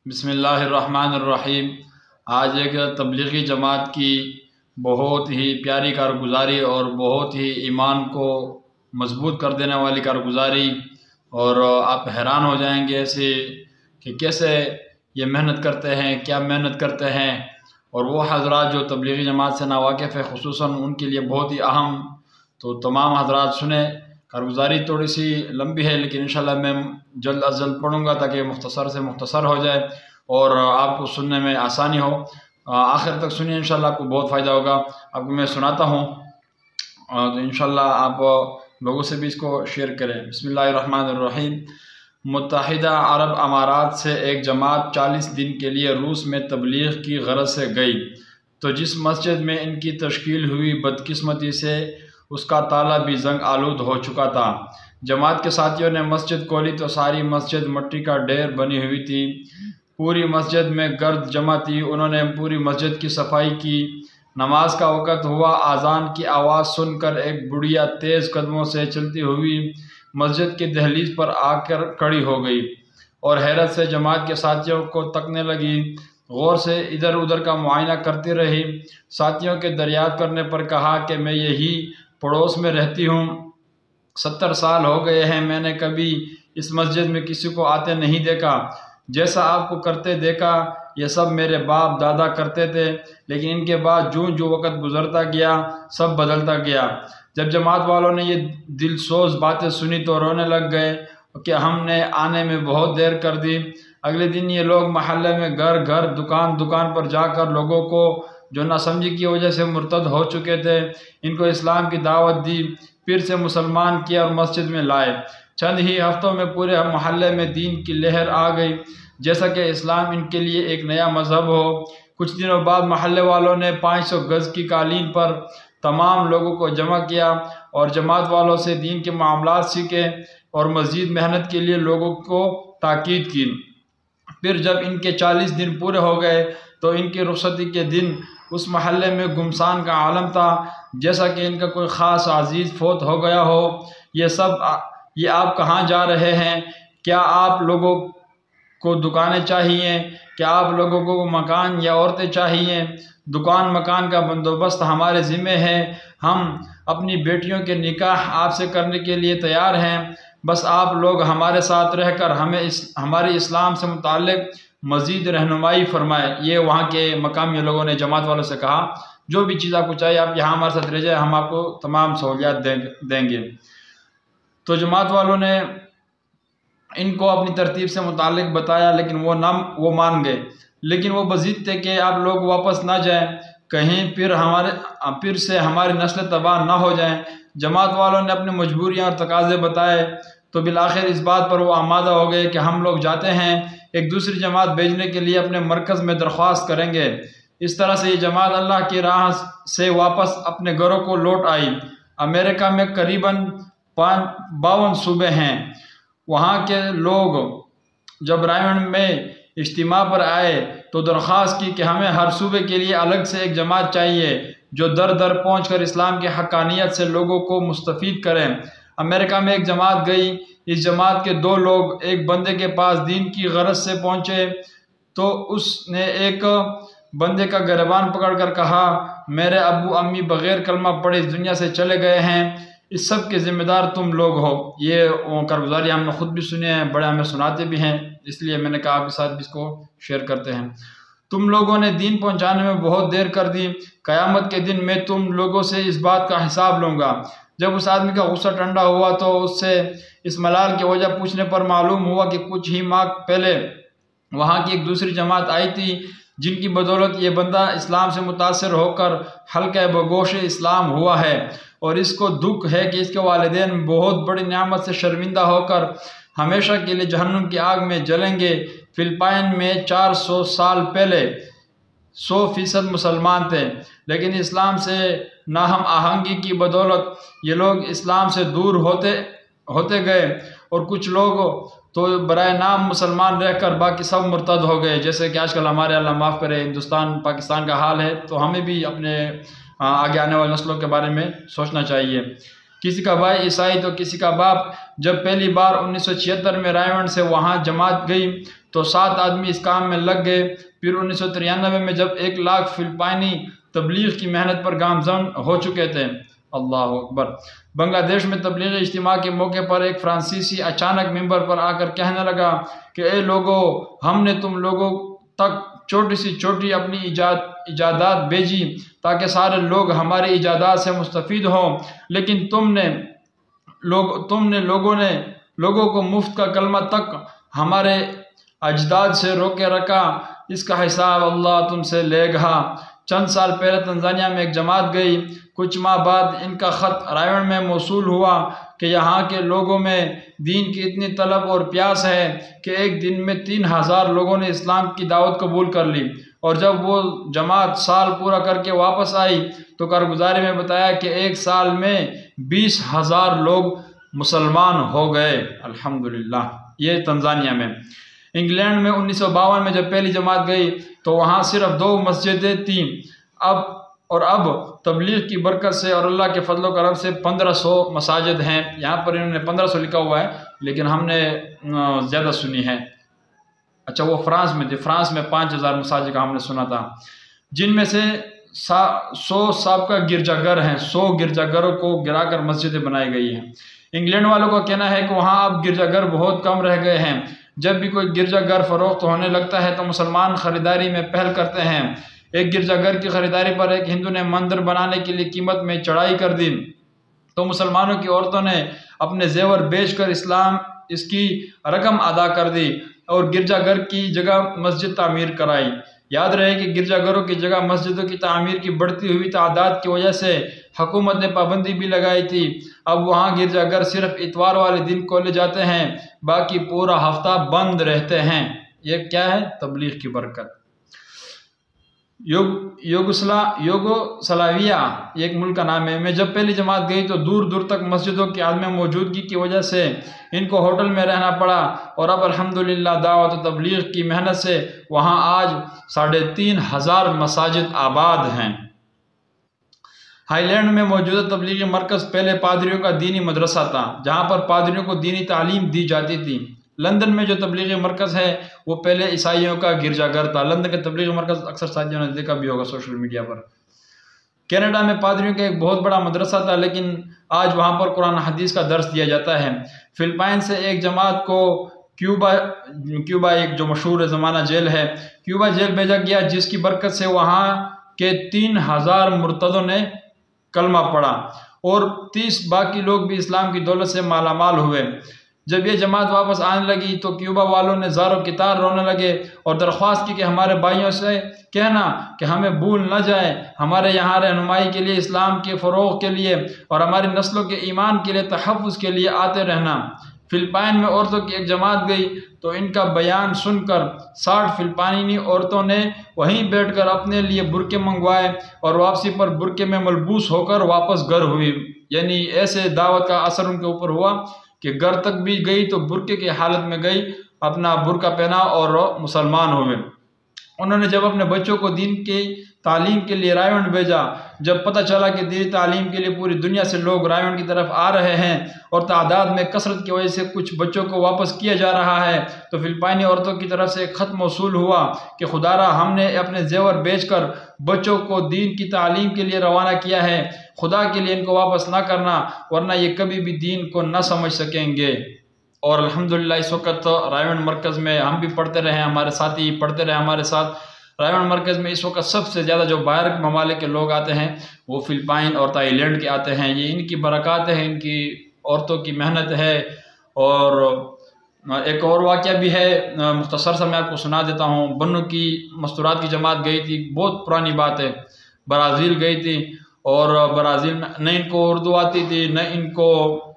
بسم اللہ الرحمن الرحیم۔ آج ایک تبلیغی جماعت کی بہت ہی پیاری کارگزاری اور بہت ہی ایمان کو مضبوط کر دینے والی کارگزاری، اور آپ حیران ہو جائیں گے ایسے کہ کیسے یہ محنت کرتے ہیں، کیا محنت کرتے ہیں۔ اور وہ حضرات جو تبلیغی جماعت سے ناواقف ہے خصوصاً ان کے لیے بہت ہی اہم، تو تمام حضرات سنیں۔ کارگزاری تھوڑی سی لمبی ہے لیکن انشاءاللہ میں جلد از جلد پڑھوں گا تاکہ مختصر سے مختصر ہو جائے اور آپ کو سننے میں آسانی ہو۔ آخر تک سنیے، انشاءاللہ آپ کو بہت فائدہ ہوگا۔ آپ کو میں سناتا ہوں تو انشاءاللہ آپ لوگوں سے بھی اس کو شیئر کریں۔ بسم اللہ الرحمن الرحیم۔ متحدہ عرب امارات سے ایک جماعت 40 دن کے لیے روس میں تبلیغ کی غرض سے گئی تو جس مسجد میں ان کی تشکیل ہوئی بدقسمتی سے اس کا تالا بھی زنگ آلود ہو چکا تھا۔ جماعت کے ساتھیوں نے مسجد کھولی تو ساری مسجد مٹی کا ڈھیر بنی ہوئی تھی۔ پوری مسجد میں گرد جمع تھی۔ انہوں نے پوری مسجد کی صفائی کی۔ نماز کا وقت ہوا۔ اذان کی آواز سن کر ایک بڑھیا تیز قدموں سے چلتی ہوئی مسجد کی دہلیز پر آ کر کھڑی ہو گئی اور حیرت سے جماعت کے ساتھیوں کو تکنے لگی۔ غور سے ادھر ادھر کا معائنہ کرتی رہی۔ ساتھیوں کے دریافت کرنے پر کہا کہ میں یہی پڑوس میں رہتی ہوں، 70 سال ہو گئے ہیں، میں نے کبھی اس مسجد میں کسی کو آتے نہیں دیکھا۔ جیسا آپ کو کرتے دیکھا یہ سب میرے باپ دادا کرتے تھے، لیکن ان کے بعد جو وقت گزرتا گیا سب بدلتا گیا۔ جب جماعت والوں نے یہ دل سوز باتیں سنی تو رونے لگ گئے کہ ہم نے آنے میں بہت دیر کر دی۔ اگلے دن یہ لوگ محلے میں گھر گھر دکان دکان پر جا کر لوگوں کو جو ناسمجھی کی وجہ سے مرتد ہو چکے تھے ان کو اسلام کی دعوت دی، پھر سے مسلمان کیا اور مسجد میں لائے۔ چند ہی ہفتوں میں پورے محلے میں دین کی لہر آ گئی، جیسا کہ اسلام ان کے لیے ایک نیا مذہب ہو۔ کچھ دنوں بعد محلے والوں نے 500 گز کی قالین پر تمام لوگوں کو جمع کیا اور جماعت والوں سے دین کے معاملات سیکھے اور مزید محنت کے لیے لوگوں کو تاکید کی۔ پھر جب ان کے 40 دن پورے ہو گئے تو ان کی رخصتی کے دن اس محلے میں گمسان کا عالم تھا، جیسا کہ ان کا کوئی خاص عزیز فوت ہو گیا ہو۔ یہ آپ کہاں جا رہے ہیں؟ کیا آپ لوگوں کو دکانیں چاہیے؟ کیا آپ لوگوں کو مکان یا عورتیں چاہیے؟ دکان مکان کا بندوبست ہمارے ذمہ ہے۔ ہم اپنی بیٹیوں کے نکاح آپ سے کرنے کے لیے تیار ہیں، بس آپ لوگ ہمارے ساتھ رہ کر ہمیں ہمارے اسلام سے متعلق مزید رہنمائی فرمائے۔ یہ وہاں کے مقامی لوگوں نے جماعت والوں سے کہا جو بھی چیز آپ کو چاہیے آپ یہاں ہمارے ساتھ رہ جائے، ہم آپ کو تمام سہولیات دیں گے۔ تو جماعت والوں نے ان کو اپنی ترتیب سے متعلق بتایا لیکن وہ مان گئے، لیکن وہ بضد تھے کہ آپ لوگ واپس نہ جائیں، کہیں پھر سے ہماری نسل تباہ نہ ہو جائیں۔ جماعت والوں نے اپنی مجبوریاں اور تقاضے بتائے تو بالآخر اس بات پر وہ آمادہ ہو گئے کہ ہم لوگ جاتے ہیں، ایک دوسری جماعت بھیجنے کے لیے اپنے مرکز میں درخواست کریں گے۔ اس طرح سے یہ جماعت اللہ کی راہ سے واپس اپنے گھروں کو لوٹ آئی۔ امریکہ میں قریباً 52 صوبے ہیں۔ وہاں کے لوگ جب رائمنڈ میں اجتماع پر آئے تو درخواست کی کہ ہمیں ہر صوبے کے لیے الگ سے ایک جماعت چاہیے جو در در پہنچ کر اسلام کی حقانیت سے لوگوں کو مستفید کریں۔ امریکہ میں ایک جماعت گئی۔ اس جماعت کے 2 لوگ ایک بندے کے پاس دین کی غرض سے پہنچے تو اس نے ایک بندے کا گریبان پکڑ کر کہا، میرے ابو امی بغیر کلمہ پڑھے اس دنیا سے چلے گئے ہیں، اس سب کے ذمہ دار تم لوگ ہو۔ یہ کارگزاری ہم نے خود بھی سنے ہیں، بڑے ہمیں سناتے بھی ہیں، اس لیے میں نے کہا آپ کے ساتھ بھی اس کو شیئر کرتے ہیں۔ تم لوگوں نے دین پہنچانے میں بہت دیر کر دی، قیامت کے دن میں تم لوگوں سے اس بات کا حساب لوں گا۔ جب اس آدمی کا غصہ ٹھنڈا ہوا تو اس سے اس ملال کی وجہ پوچھنے پر معلوم ہوا کہ کچھ ہی ماہ پہلے وہاں کی ایک دوسری جماعت آئی تھی جن کی بدولت یہ بندہ اسلام سے متاثر ہو کر حلقہ بگوش اسلام ہوا ہے، اور اس کو دکھ ہے کہ اس کے والدین بہت بڑی نعمت سے شرمندہ ہو کر ہمیشہ کے لیے جہنم کی آگ میں جلیں گے۔ فلپائن میں 400 سال پہلے 100% مسلمان تھے، لیکن اسلام سے ناہم آہنگی کی بدولت یہ لوگ اسلام سے دور ہوتے گئے، اور کچھ لوگ تو برائے نام مسلمان رہ کر باقی سب مرتد ہو گئے، جیسے کہ آج کل ہمارے اللہ معاف کرے ہندوستان پاکستان کا حال ہے۔ تو ہمیں بھی اپنے آگے آنے والی نسلوں کے بارے میں سوچنا چاہیے کسی کا بھائی عیسائی تو کسی کا باپ۔ جب پہلی بار 1976 میں رائے سے وہاں جماعت گئی تو 7 آدمی اس کام میں لگ گئے۔ پھر 1993 میں جب 1 لاکھ فلپائنی تبلیغ کی محنت پر گامزن ہو چکے تھے۔ اللہ اکبر۔ بنگلہ دیش میں تبلیغی اجتماع کے موقع پر ایک فرانسیسی اچانک ممبر پر آ کر کہنے لگا کہ اے لوگو، ہم نے تم لوگوں تک چھوٹی سی چھوٹی اپنی ایجادات بھیجی تاکہ سارے لوگ ہماری ایجادات سے مستفید ہوں، لیکن تم نے لوگوں کو مفت کا کلمہ تک ہمارے اجداد سے روکے رکھا، اس کا حساب اللہ تم سے لے گا۔ چند سال پہلے تنزانیہ میں ایک جماعت گئی۔ کچھ ماہ بعد ان کا خط رائے میں موصول ہوا کہ یہاں کے لوگوں میں دین کی اتنی طلب اور پیاس ہے کہ ایک دن میں 3000 لوگوں نے اسلام کی دعوت قبول کر لی، اور جب وہ جماعت سال پورا کر کے واپس آئی تو کارگزاری میں بتایا کہ ایک سال میں 20,000 لوگ مسلمان ہو گئے۔ الحمدللہ۔ یہ تنزانیہ میں۔ انگلینڈ میں 1952 میں جب پہلی جماعت گئی تو وہاں صرف 2 مسجدیں تھیں، اب تبلیغ کی برکت سے اور اللہ کے فضل و کرم سے 1500 مساجد ہیں۔ یہاں پر انہوں نے 1500 لکھا ہوا ہے، لیکن ہم نے زیادہ سنی ہے۔ اچھا، وہ فرانس میں تھے، فرانس میں 5000 مساجد کا ہم نے سنا تھا، جن میں سے 100 سابقہ گرجا گھر ہیں۔ 100 گرجا گھروں کو گرا کر مسجدیں بنائی گئی ہیں۔ انگلینڈ والوں کا کہنا ہے کہ وہاں اب گرجا گھر بہت کم رہ گئے ہیں۔ جب بھی کوئی گرجا گھر فروخت ہونے لگتا ہے تو مسلمان خریداری میں پہل کرتے ہیں۔ ایک گرجا گھر کی خریداری پر ایک ہندو نے مندر بنانے کے لیے قیمت میں چڑھائی کر دی تو مسلمانوں کی عورتوں نے اپنے زیور بیچ کر اس کی رقم ادا کر دی اور گرجا گھر کی جگہ مسجد تعمیر کرائی۔ یاد رہے کہ گرجا گھروں کی جگہ مسجدوں کی تعمیر کی بڑھتی ہوئی تعداد کی وجہ سے حکومت نے پابندی بھی لگائی تھی۔ اب وہاں گرجا گھر صرف اتوار والے دن کھولے جاتے ہیں، باقی پورا ہفتہ بند رہتے ہیں۔ یہ کیا ہے؟ تبلیغ کی برکت۔ یوگوسلاویا یہ ایک ملک کا نام ہے میں جب پہلی جماعت گئی تو دور دور تک مسجدوں کی عدم موجودگی کی وجہ سے ان کو ہوٹل میں رہنا پڑا، اور اب الحمدللہ دعوت و تبلیغ کی محنت سے وہاں آج 3500 مساجد آباد ہیں۔ ہائی لینڈ میں موجودہ تبلیغی مرکز پہلے پادریوں کا دینی مدرسہ تھا، جہاں پر پادریوں کو دینی تعلیم دی جاتی تھی۔ لندن میں جو تبلیغی مرکز ہے وہ پہلے عیسائیوں کا گرجا گھر تھا۔ لندن کا تبلیغی مرکز اکثر ساتھیوں نے دیکھا بھی ہوگا سوشل میڈیا پر۔ کینیڈا میں پادریوں کا ایک بہت بڑا مدرسہ تھا، لیکن آج وہاں پر قرآن حدیث کا درس دیا جاتا ہے۔ فلپائن سے ایک جماعت کو کیوبا ایک جو مشہور زمانہ جیل ہے، کیوبا جیل بھیجا گیا، جس کی برکت سے وہاں کے 3000 مرتدوں نے کلمہ پڑھا اور 30 باقی لوگ بھی اسلام کی دولت سے مالا مال ہوئے۔ جب یہ جماعت واپس آنے لگی تو کیوبا والوں نے زار و کتار رونے لگے اور درخواست کی کہ ہمارے بھائیوں سے کہنا کہ ہمیں بھول نہ جائے، ہمارے یہاں رہنمائی کے لیے، اسلام کے فروغ کے لیے اور ہماری نسلوں کے ایمان کے لیے تحفظ کے لیے آتے رہنا۔ فلپائن میں عورتوں کی ایک جماعت گئی تو ان کا بیان سن کر 60 فلپائنی عورتوں نے وہیں بیٹھ کر اپنے لیے برقعے منگوائے اور واپسی پر برقعے میں ملبوس ہو کر واپس گھر ہوئی۔ یعنی ایسے دعوت کا اثر ان کے اوپر ہوا کہ گھر تک بھی گئی تو برقعے کی حالت میں گئی، اپنا برقع پہنا اور مسلمان ہوئے۔ انہوں نے جب اپنے بچوں کو دین کی تعلیم کے لیے رائے بھیجا، جب پتہ چلا کہ دینی تعلیم کے لیے پوری دنیا سے لوگ رائے کی طرف آ رہے ہیں اور تعداد میں کثرت کی وجہ سے کچھ بچوں کو واپس کیا جا رہا ہے، تو فلپائنی عورتوں کی طرف سے ایک خط موصول ہوا کہ خدارا ہم نے اپنے زیور بیچ کر بچوں کو دین کی تعلیم کے لیے روانہ کیا ہے، خدا کے لیے ان کو واپس نہ کرنا ورنہ یہ کبھی بھی دین کو نہ سمجھ سکیں گے۔ اور الحمدللہ اس وقت رائے مرکز میں ہم بھی پڑھتے رہے، ہمارے ساتھی پڑھتے رہے ہمارے ساتھ۔ رائے مرکز میں اس وقت سب سے زیادہ جو باہر کے ممالک کے لوگ آتے ہیں وہ فلپائن اور تھائی لینڈ کے آتے ہیں۔ یہ ان کی برکات ہیں، ان کی عورتوں کی محنت ہے۔ اور ایک اور واقعہ بھی ہے، مختصر سا میں آپ کو سنا دیتا ہوں۔ بنو کی مستورات کی جماعت گئی تھی، بہت پرانی بات ہے، برازیل گئی تھی، اور برازیل میں نہ ان کو اردو آتی تھی، نہ ان کو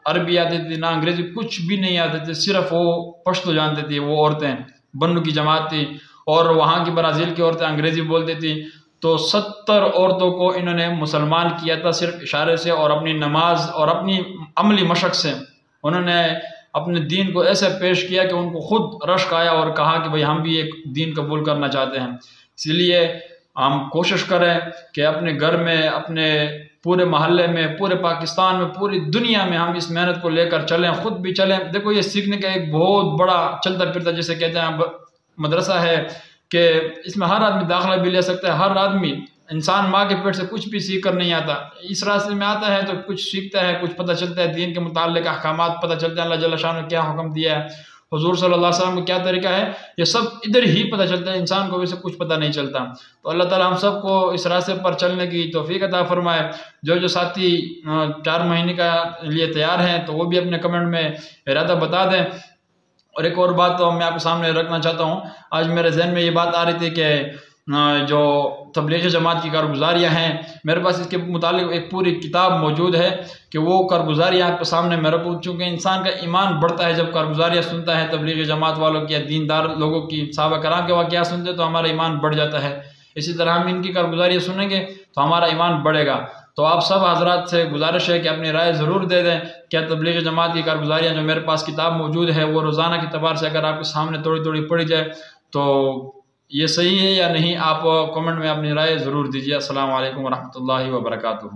عربی آتی تھی، نہ انگریزی، کچھ بھی نہیں آتے تھے، صرف وہ پشتو جانتے تھے۔ وہ عورتیں بنو کی جماعت تھی اور وہاں کی برازیل کی عورتیں انگریزی بولتی تھی، تو 70 عورتوں کو انہوں نے مسلمان کیا تھا صرف اشارے سے اور اپنی نماز اور اپنی عملی مشق سے۔ انہوں نے اپنے دین کو ایسے پیش کیا کہ ان کو خود رشک آیا اور کہا کہ بھئی ہم بھی ایک دین قبول کرنا چاہتے ہیں۔ اس لیے ہم کوشش کریں کہ اپنے گھر میں اپنے پورے محلے میں، پورے پاکستان میں، پوری دنیا میں ہم اس محنت کو لے کر چلیں، خود بھی چلیں۔ دیکھو یہ سیکھنے کا ایک بہت بڑا چلتا پھرتا جسے کہتے ہیں مدرسہ ہے کہ اس میں ہر آدمی داخلہ بھی لے سکتا ہے۔ ہر آدمی، انسان ماں کے پیٹ سے کچھ بھی سیکھ کر نہیں آتا، اس راستے میں آتا ہے تو کچھ سیکھتا ہے، کچھ پتہ چلتا ہے، دین کے متعلق احکامات پتہ چلتے ہیں، اللہ جل شانہ نے کیا حکم دیا ہے، حضور صلی اللہ علیہ وسلم کا کیا طریقہ ہے، یہ سب ادھر ہی پتہ چلتا ہے، انسان کو ویسے کچھ پتہ نہیں چلتا۔ تو اللہ تعالی ہم سب کو اس راستے پر چلنے کی توفیق عطا فرمائے۔ جو ساتھی 4 مہینے کا لیے تیار ہیں تو وہ بھی اپنے کمنٹ میں ارادہ بتا دیں۔ اور ایک اور بات تو میں آپ کے سامنے رکھنا چاہتا ہوں، آج میرے ذہن میں یہ بات آ رہی تھی کہ جو تبلیغی جماعت کی کارگزاریاں ہیں، میرے پاس اس کے متعلق ایک پوری کتاب موجود ہے کہ وہ کارگزاریاں آپ کے سامنے میں رکھوں، چونکہ انسان کا ایمان بڑھتا ہے جب کارگزاریاں سنتا ہے تبلیغی جماعت والوں کی یا دیندار لوگوں کی، صحابہ کرام کے واقعات سنتے تو ہمارا ایمان بڑھ جاتا ہے۔ اسی طرح ہم ان کی کارگزاریاں سنیں گے تو ہمارا ایمان بڑھے گا۔ تو آپ سب حضرات سے گزارش ہے کہ اپنی رائے ضرور دے دیں، کیا تبلیغی جماعت کی کارگزاریاں جو میرے پاس کتاب موجود ہے وہ روزانہ کے اعتبار سے اگر آپ کے سامنے تھوڑی تھوڑی پڑھی جائے تو یہ صحیح ہے یا نہیں، آپ کمنٹ میں اپنی رائے ضرور دیجیے۔ السلام علیکم ورحمۃ اللہ وبرکاتہ۔